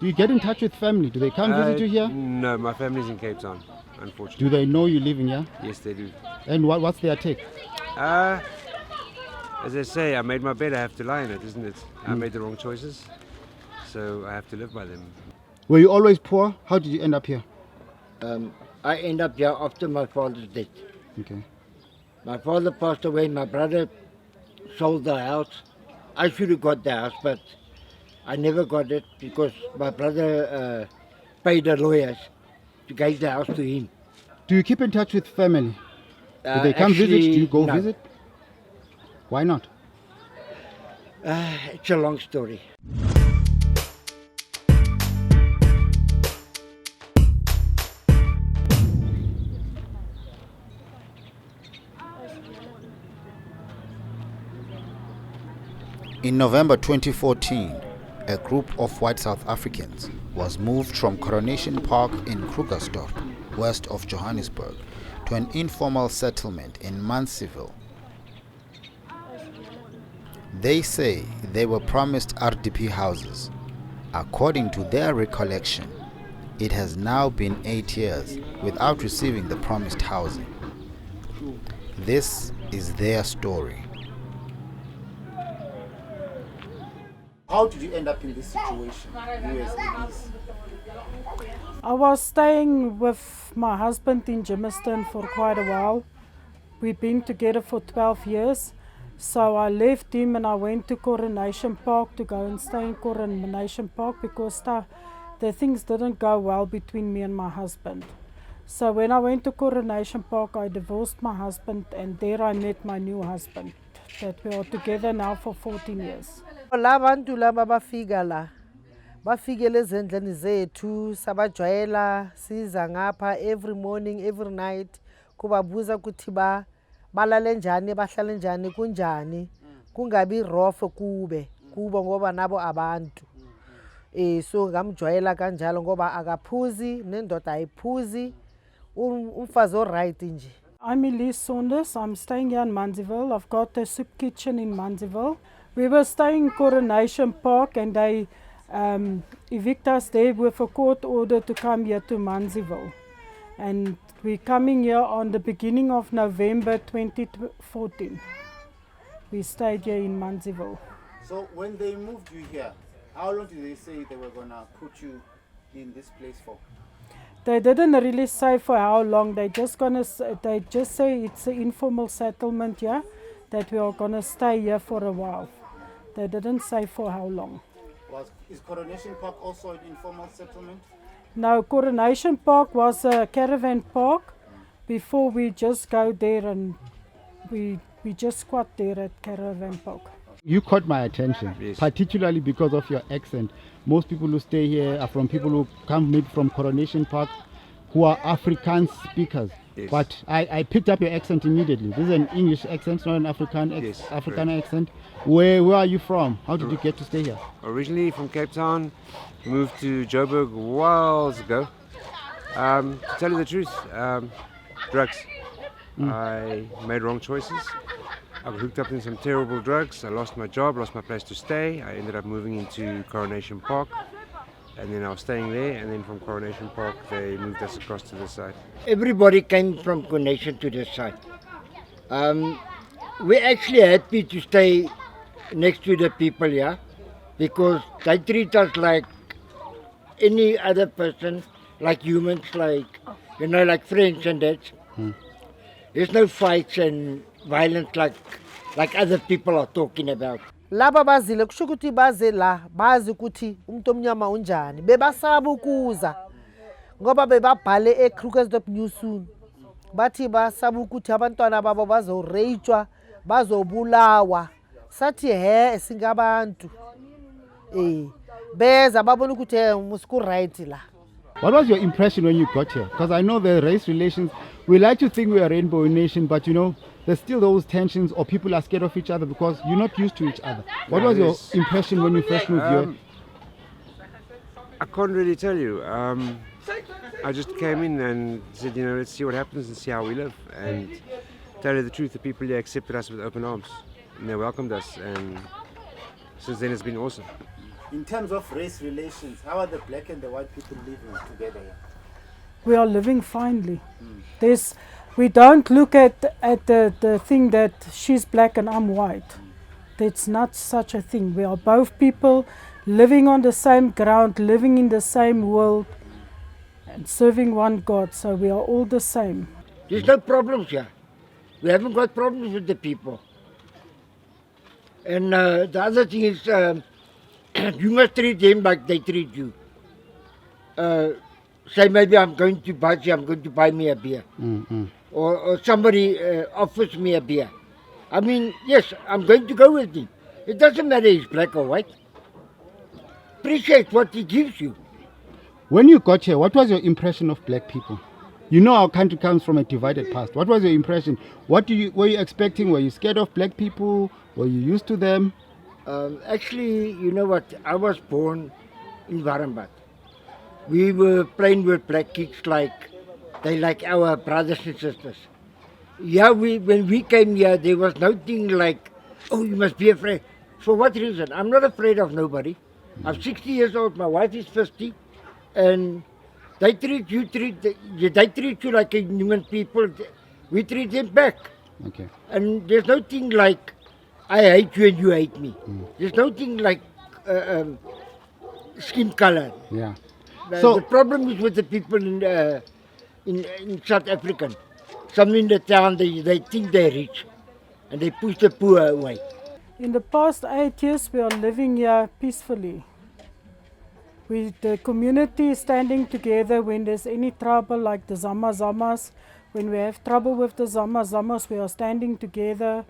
Do you get in touch with family? Do they come visit you here? No, my family's in Cape Town, unfortunately. Do they know you living here? Yes, they do. And what's their take? As I say, I made my bed, I have to lie in it, isn't it? I made the wrong choices, so I have to live by them. Were you always poor? How did you end up here? I end up here after my father's death. Okay. My father passed away, my brother sold the house. I should have got the house, but I never got it because my brother paid the lawyers to give the house to him. Do you keep in touch with family? Do they come visit? Do you go no. visit? Why not? It's a long story. In November 2014, a group of white South Africans was moved from Coronation Park in Krugersdorp, west of Johannesburg, to an informal settlement in Mansfield. They say they were promised RDP houses. According to their recollection, it has now been 8 years without receiving the promised housing. This is their story. How did you end up in this situation? You as Elise? I was staying with my husband in Germiston for quite a while. We've been together for 12 years. So I left him and I went to Coronation Park to go and stay in Coronation Park because the things didn't go well between me and my husband. So when I went to Coronation Park, I divorced my husband and there I met my new husband. That we are together now for 14 years. La bantu laba bafika la bafikele ezindleni zethu sabajwayela siza ngapha every morning every night kubabuza ukuthi balale njani bahlale njani kunjani kungabi rough kubo ngoba nabo abantu so ngamjwayela kanjalo ngoba akaphuzi nendoda ayiphuzi umfazi oright nje. I'm Elise Saunders. I'm staying here in Mansfield. I've got a soup kitchen in Mansfield. We were staying in Coronation Park and they evict us there with a court order to come here to Mansfield. And we're coming here on the beginning of November 2014. We stayed here in Mansfield. So when they moved you here, how long did they say they were going to put you in this place for? They didn't really say for how long. They just say it's an informal settlement here, that we are gonna stay here for a while. They didn't say for how long. Is Coronation Park also an informal settlement? No, Coronation Park was a caravan park. Before we just go there and we just squat there at caravan park. You caught my attention, Yes. particularly because of your accent. Most people who stay here are from people who come maybe from Coronation Park who are Afrikaans speakers. Yes. But I picked up your accent immediately. This is an English accent, not an Yes, African correct. accent. Where are you from? How did you get to stay here? Originally from Cape Town, moved to Joburg whiles ago. To tell you the truth, drugs. I made wrong choices. I got hooked up in some terrible drugs. I lost my job, lost my place to stay. I ended up moving into Coronation Park. And then I was staying there, and then from Coronation Park they moved us across to this side. Everybody came from Coronation to this side. We're actually happy to stay next to the people here because they treat us like any other person, like humans, like like friends and that. There's no fights and violence like other people are talking about. Laba bazile kusho ukuthi baze la bazi ukuthi umuntu omnyama unjani bebasaba ukuza ngoba bebabhale eKrugersdorp News soon bathi basaba ukuthi abantwana babo bazorejwa bazobulawa sathi singabantu beza babona ukuthi musku right la. What was your impression when you got here? Because I know the race relations, we like to think we are a rainbow nation, but there's still those tensions or people are scared of each other because you're not used to each other. What was your impression when you first moved here? I can't really tell you. I just came in and said, let's see what happens and see how we live. And tell you the truth, the people here accepted us with open arms. And they welcomed us. And since then it's been awesome. In terms of race relations, how are the black and the white people living together here? We are living finely. We don't look at the thing that she's black and I'm white. It's not such a thing. We are both people living on the same ground, living in the same world, and serving one God. So we are all the same. There's no problems here. We haven't got problems with the people. And the other thing is, you must treat them like they treat you. Say maybe I'm going to buy me a beer. Or somebody offers me a beer. I mean, yes, I'm going to go with him. It doesn't matter if he's black or white. Appreciate what he gives you. When you got here, what was your impression of black people? You know our country comes from a divided past. What was your impression? Were you expecting? Were you scared of black people? Were you used to them? Actually, you know what? I was born in Warmbad. We were playing with black kids like our brothers and sisters. Yeah, when we came here, there was nothing like, oh, you must be afraid. For what reason? I'm not afraid of nobody. I'm 60 years old. My wife is 50, and they treat you like a human people. We treat them back. Okay. And there's no thing like I hate you and you hate me. There's no thing like skin color. Yeah. The problem is with the people in South Africa. Some in the town, they think they're rich and they push the poor away. In the past 8 years, we are living here peacefully. The community is standing together when there's any trouble, like the Zama-Zamas. When we have trouble with the Zama-Zamas, we are standing together.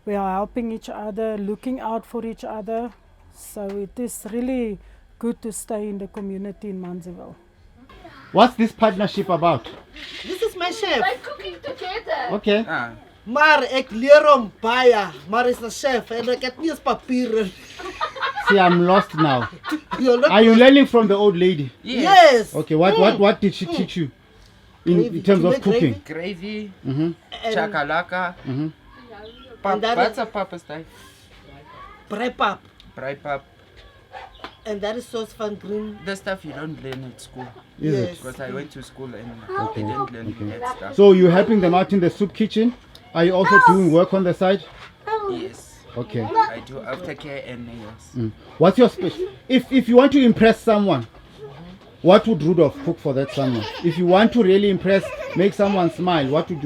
We are helping each other, looking out for each other. So it is really good to stay in the community in Manziville. What's this partnership about? This is my chef. By cooking together. Okay. Maar ek leer hom baie, maar is 'n chef en ek het nie eens papiere. See, I'm lost now. You're not Are you learning from the old lady? Yes. Okay. What did she teach you in terms To of make cooking? Gravy, And chakalaka, And that what's a papa style? braai pap. Braai pap. And that is sauce van green. The stuff you don't learn at school. Is Yes. it? Because I went to school and I didn't learn that stuff. So you're helping them out in the soup kitchen? Are you also doing work on the side? Yes, Okay. I do aftercare and nails. What's your special? If you want to impress someone, what would Rudolph cook for that someone? If you want to really impress, make someone smile, what would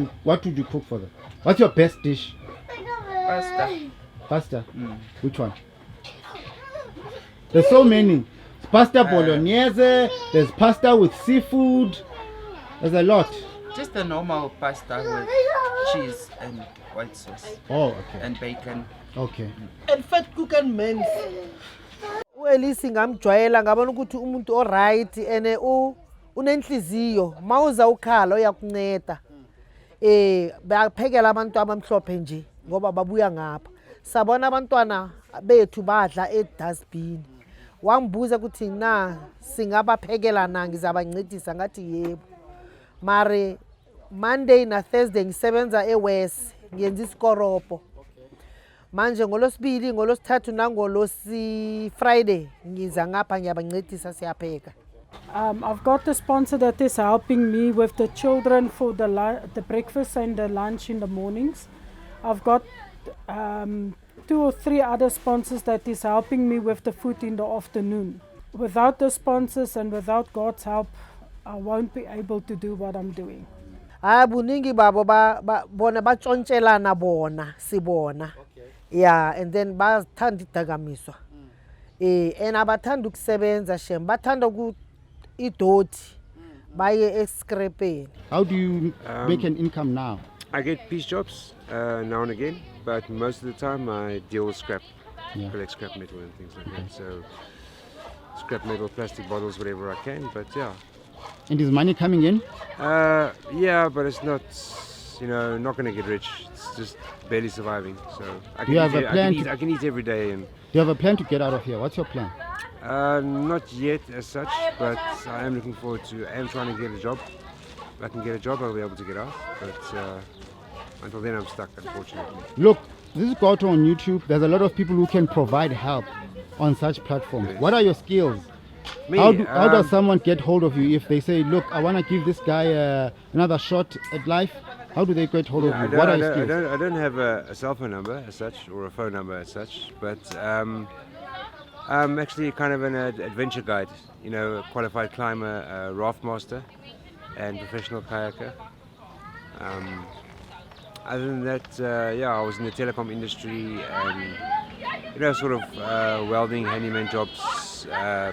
you cook for them? What's your best dish? Pasta. Pasta? Which one? There's so many. There's pasta bolognese, there's pasta with seafood. There's a lot. Just the normal pasta with cheese and white sauce Oh, okay. and bacon. Okay. And fat cook and mens. Uelisi ngamjwayela ngabona ukuthi umuntu oright ene unenhliziyo mawuza ukhala uyakunceda. Bayaphekela abantu abamhlophe nje ngoba babuya ngapha. Sabona abantwana bethu badla edustbin. Wangibuza ukuthi na singabaphekela na ngizabancedisa ngathi yebo. Mare Monday na Thursday ngisebenza eWest ngiyenza isikoropo. Manje ngolosibili ngolosithathu nangolosi Friday ngiza ngapha ngiyabancedisa siyapheka. I've got a sponsor that is helping me with the children for the breakfast and the lunch in the mornings. I've got 2 or 3 other sponsors that is helping me with the food in the afternoon. Without the sponsors and without God's help, I won't be able to do what I'm doing. Buningi babo bona batshontshelana bona sibona. Yeah, and then bathanda idagamiswa. And abathanda ukusebenza shem bathanda idoti baye escrapeni. How do you make an income now? I get piece jobs now and again, but most of the time I deal with scrap, collect scrap metal and things like that. So scrap metal, plastic bottles, whatever I can. But yeah. And is money coming in? Yeah, but it's not, not going to get rich. It's just barely surviving. So I can, You have a plan I can eat every day. And Do you have a plan to get out of here? What's your plan? not yet as such, but I am looking forward to. I am trying to get a job. If I can get a job, I'll be able to get out. But until then, I'm stuck, unfortunately. Look, This is Goto on YouTube. There's a lot of people who can provide help on such platforms. Yes. What are your skills? Me, How does someone get hold of you if they say, look, I want to give this guy another shot at life? How do they get hold of I you? What are your don't, skills? I don't have a cell phone number as such or a phone number as such, but I'm actually kind of an adventure guide, you know, a qualified climber, a raft master, and professional kayaker. Other than that, I was in the telecom industry and, you know, sort of welding, handyman jobs,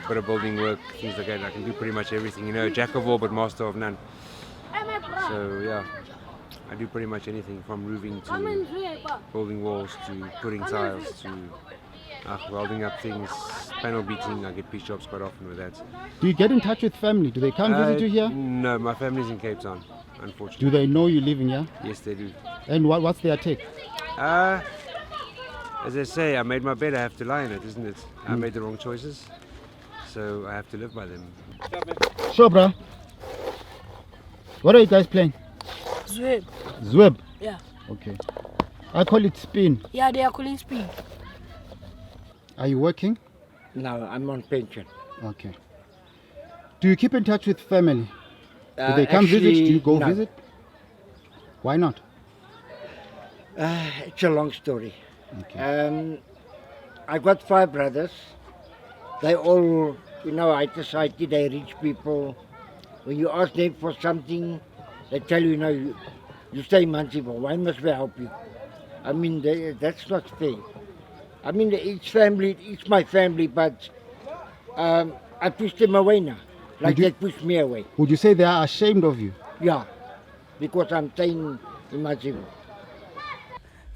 bit of building work, things like that. I can do pretty much everything, you know, jack of all but master of none. So, yeah, I do pretty much anything from roofing to building walls to putting tiles to welding up things, panel beating. I get piece jobs quite often with that. Do you get in touch with family? Do they come visit you here? No, my family's in Cape Town, unfortunately. Do they know you living here? Yes, they do. And what's their take? As I say, I made my bed, I have to lie in it, isn't it? I made the wrong choices, so I have to live by them. Sure, bro. What are you guys playing? Zweb. Zweb? Yeah. Okay. I call it spin. Yeah, they are calling speed. Are you working? No, I'm on pension. Okay. Do you keep in touch with family? Do they come visit? Do you go no. visit? Why not? It's a long story. Okay. I got 5 brothers. They all, you know, high society, they're rich people. When you ask them for something, they tell you, no, you stay Mansfield. Why must we help you? I mean, that's not fair. I mean, it's my family, but I push them away now. Like they push me away. Would you say they are ashamed of you? Yeah, because I'm staying in Mansfield.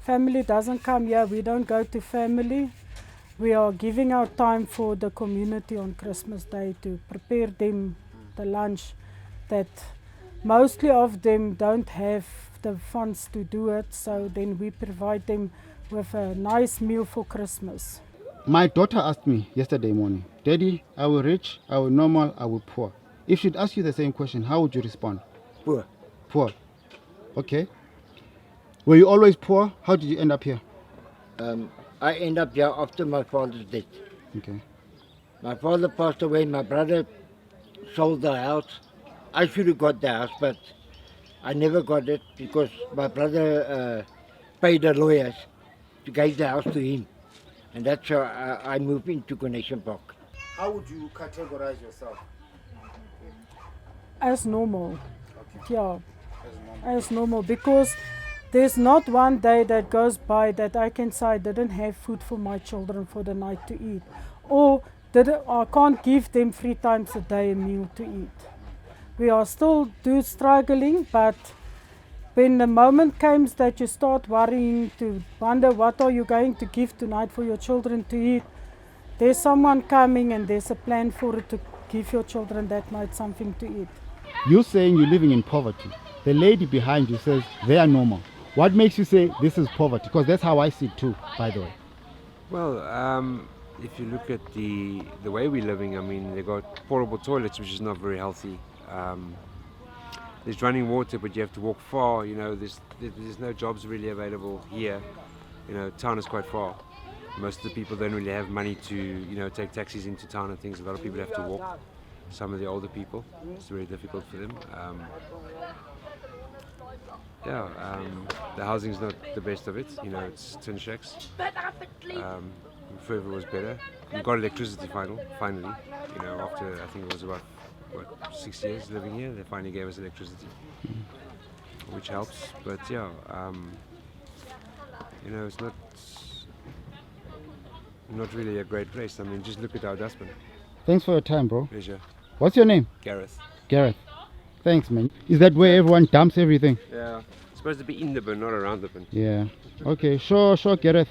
Family doesn't come here, we don't go to family. We are giving our time for the community on Christmas Day to prepare them the lunch that mostly of them don't have the funds to do it, so then we provide them with a nice meal for Christmas. My daughter asked me yesterday morning, Daddy, are we rich, are we normal, are we poor? If she'd ask you the same question, how would you respond? Poor. Poor. Okay. Were you always poor? How did you end up here? I end up here after my father's death. Okay. My father passed away, my brother sold the house. I should have got the house, but I never got it because my brother paid the lawyers to give the house to him. And that's how I moved into Connection Park. How would you categorize yourself? As normal. Yeah, as normal, because there's not one day that goes by that I can say I didn't have food for my children for the night to eat, or I can't give them 3 times a day a meal to eat. We are still struggling, but when the moment comes that you start worrying to wonder what are you going to give tonight for your children to eat, there's someone coming and there's a plan for it to give your children that night something to eat. You're saying you're living in poverty. The lady behind you says they are normal. What makes you say this is poverty? Because that's how I see it too, by the way. Well, if you look at the way we're living, I mean, they got portable toilets, which is not very healthy. There's running water, but you have to walk far. You know, there's no jobs really available here. You know, town is quite far. Most of the people don't really have money to, you know, take taxis into town and things. A lot of people have to walk. Some of the older people, it's very difficult for them. The housing's not the best of it. You know, it's tin shacks. Forever was better. We got electricity finally. You know, after I think it was about 6 years living here, they finally gave us electricity, which helps. But yeah, you know, it's not really a great place. I mean, just look at our dustbin. Thanks for your time, bro. Pleasure. What's your name? Gareth. Gareth. Thanks, man. Is that where everyone dumps everything? Yeah. It's supposed to be in the bin, not around the bin. Yeah. Okay, sure, Gareth.